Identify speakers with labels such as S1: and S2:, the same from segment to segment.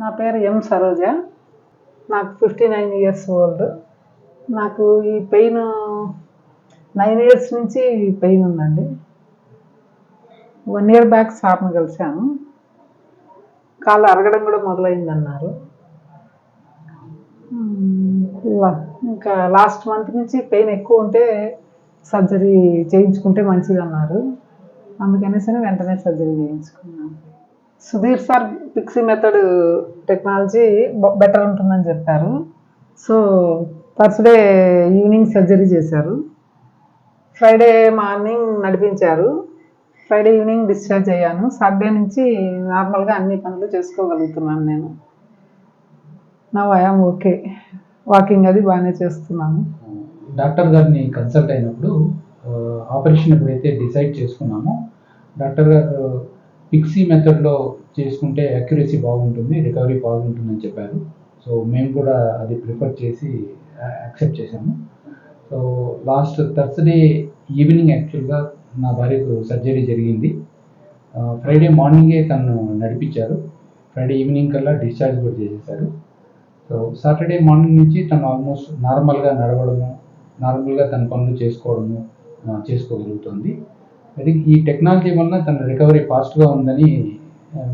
S1: నా పేరు ఎం సరోజ. నాకు 59 ఇయర్స్ ఓల్డ్. నాకు ఈ పెయిన్ 9 ఇయర్స్ నుంచి పెయిన్ ఉందండి. 1 ఇయర్ బ్యాక్ సార్ని కలిశాను. కాళ్ళు అరగడం కూడా మొదలైందన్నారు. ఇంకా లాస్ట్ మంత్ నుంచి పెయిన్ ఎక్కువ ఉంటే సర్జరీ చేయించుకుంటే మంచిదన్నారు. అందుకనేసి వెంటనే సర్జరీ చేయించుకున్నాను. Sudheer sir Pixie method technology better ఉంటుందని చెప్పారు. సో థర్స్డే ఈవినింగ్ సర్జరీ చేశారు. ఫ్రైడే మార్నింగ్ నడిపించారు. ఫ్రైడే ఈవినింగ్ డిశ్చార్జ్ అయ్యాను. సాటర్డే నుంచి నార్మల్గా అన్ని పనులు చేసుకోగలుగుతున్నాను నేను. నా ఐయామ్ ఓకే. వాకింగ్ అది బాగానే చేస్తున్నాను.
S2: డాక్టర్ గారిని కన్సల్ట్ అయినప్పుడు ఆపరేషన్ ఎప్పుడైతే డిసైడ్ చేసుకున్నామో డాక్టర్ గారు పిక్సీ మెథడ్లో చేసుకుంటే అక్యురసీ బాగుంటుంది, రికవరీ బాగుంటుందని చెప్పారు. సో మేము కూడా అది ప్రిఫర్ చేసి యాక్సెప్ట్ చేశాము. సో లాస్ట్ థర్స్డే ఈవినింగ్ యాక్చువల్గా నా భార్యకు సర్జరీ జరిగింది. ఫ్రైడే మార్నింగే తను నడిపించారు. ఫ్రైడే ఈవినింగ్ కల్లా డిశ్చార్జ్ కూడా చేసేసారు. సో సాటర్డే మార్నింగ్ నుంచి తను ఆల్మోస్ట్ నార్మల్గా నడవడము, నార్మల్గా తన పనులు చేసుకోగలుగుతుంది. అది ఈ టెక్నాలజీ వల్ల తన రికవరీ ఫాస్ట్గా ఉందని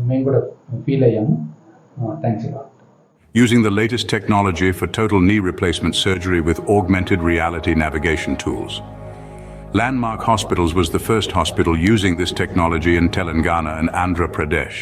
S2: మేము కూడా ఫీల్ అయ్యాము. Thanks a lot.
S3: Using the latest technology for total knee replacement surgery with augmented reality navigation tools. Landmark Hospitals was the first hospital using this technology in Telangana and Andhra Pradesh.